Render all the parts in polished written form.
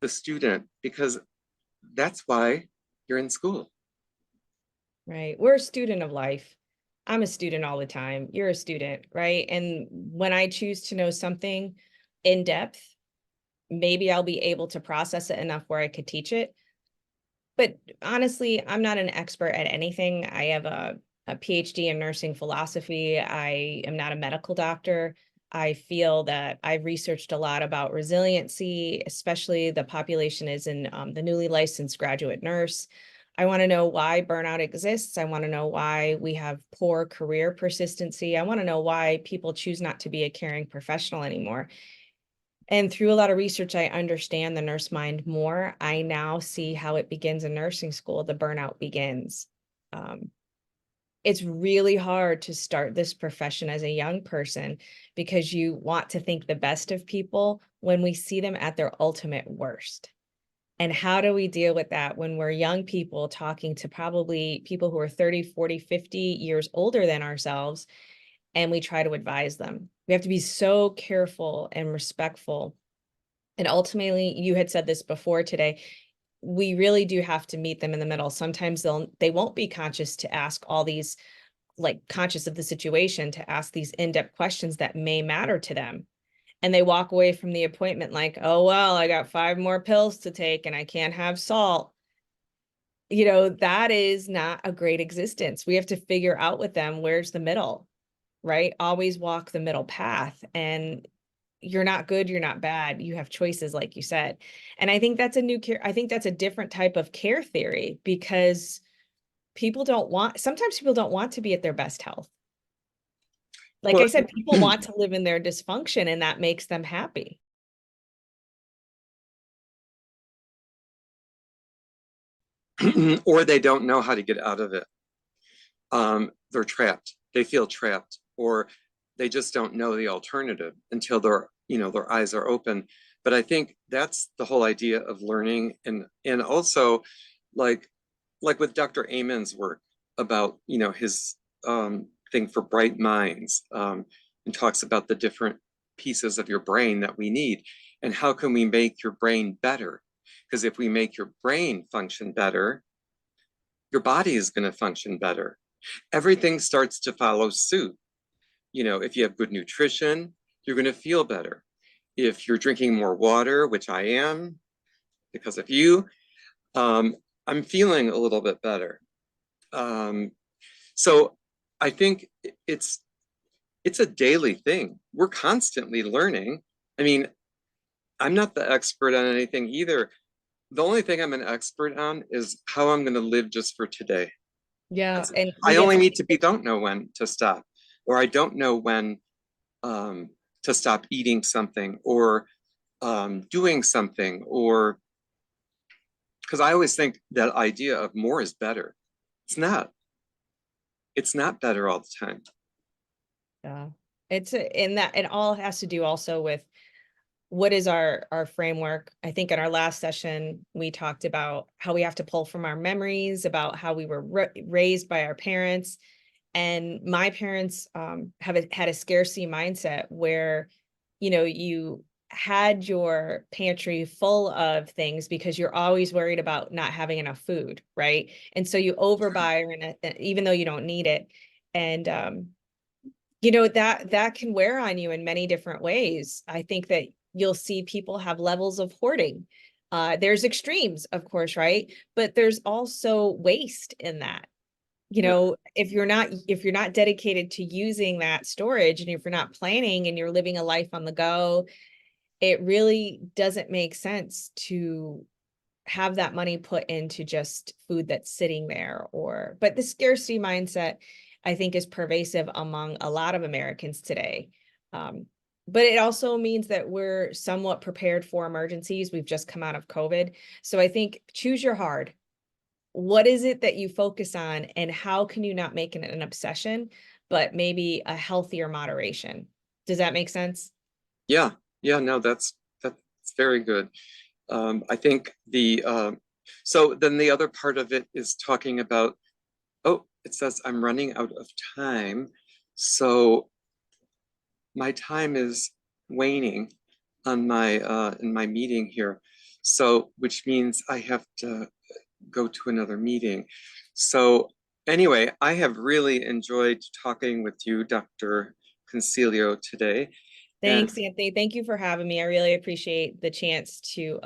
the student, because that's why you're in school. Right. We're a student of life. I'm a student all the time. You're a student, right? And when I choose to know something in depth, maybe I'll be able to process it enough where I could teach it. But honestly, I'm not an expert at anything. I have a PhD in nursing philosophy. I am not a medical doctor. I feel that I've researched a lot about resiliency, especially the population is in the newly licensed graduate nurse. I want to know why burnout exists. I want to know why we have poor career persistency. I want to know why people choose not to be a caring professional anymore. And through a lot of research, I understand the nurse mind more. I now see how it begins in nursing school. The burnout begins. Um, it's really hard to start this profession as a young person because you want to think the best of people when we see them at their ultimate worst. And how do we deal with that when we're young people talking to probably people who are 30, 40, 50 years older than ourselves, and we try to advise them? We have to be so careful and respectful. And ultimately, you had said this before today, we really do have to meet them in the middle. Sometimes they won't be conscious to ask all these, like conscious of the situation, to ask these in-depth questions that may matter to them. And they walk away from the appointment like, oh, well, I got 5 more pills to take and I can't have salt. That is not a great existence. We have to figure out with them where's the middle, right? Always walk the middle path. And you're not good, you're not bad. You have choices, like you said. And I think that's a new care. I think that's a different type of care theory because sometimes people don't want to be at their best health. Like I Well, said, people want to live in their dysfunction and that makes them happy. or they don't know how to get out of it. They're trapped. They feel trapped, or they just don't know the alternative until their eyes are open. But I think that's the whole idea of learning, and also like with Dr. Amen's work about his thing for bright minds, and talks about the different pieces of your brain that we need, and how can we make your brain better? Because if we make your brain function better, your body is going to function better. Everything starts to follow suit. If you have good nutrition, you're going to feel better. If you're drinking more water, which I am because of you, um, I'm feeling a little bit better. Um, so I think it's a daily thing. We're constantly learning. I mean, I'm not the expert on anything either. The only thing I'm an expert on is how I'm going to live just for today. Yeah, That's it. and we I get only to need to be, don't know when to stop, or I don't know when um, to stop eating something, or doing something, or because I always think that idea of more is better. It's not. It's not better all the time. yeah. In that it all has to do also with what is our framework. I think in our last session we talked about how we have to pull from our memories about how we were raised by our parents. And my parents had a scarcity mindset where, you had your pantry full of things because you're always worried about not having enough food, right? And so you overbuy, even though you don't need it. And that can wear on you in many different ways. I think that you'll see people have levels of hoarding. There's extremes, of course, right? But there's also waste in that. Yeah. If you're not dedicated to using that storage, and if you're not planning and you're living a life on the go, it really doesn't make sense to have that money put into just food that's sitting there. But the scarcity mindset, I think, is pervasive among a lot of Americans today. Um, but it also means that we're somewhat prepared for emergencies. We've just come out of COVID. So I think choose your hard. What is it that you focus on, and how can you not make it an obsession, but maybe a healthier moderation? Does that make sense? Yeah. Yeah. No, that's very good. I think so then the other part of it is talking about, oh, it says I'm running out of time. So my time is waning. on my in my meeting here. So, which means I have to go to another meeting. So anyway, I have really enjoyed talking with you, Dr. Concilio, today. And Thanks, Anthony. Thank you for having me. I really appreciate the chance to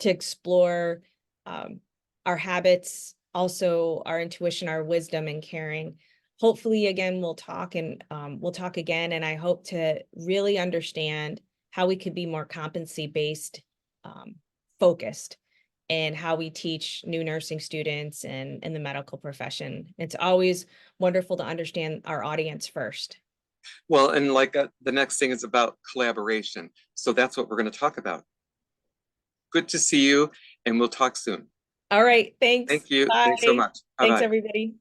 explore um, our habits, also our intuition, our wisdom, and caring. Hopefully, again, we'll talk again, and I hope to really understand how we could be more competency-based, focused, and how we teach new nursing students and in the medical profession. It's always wonderful to understand our audience first. well, and like the next thing is about collaboration. So that's what we're going to talk about. Good to see you, and we'll talk soon. All right, thanks. Thank you. Thanks so Bye. much. Bye Thanks, bye. everybody.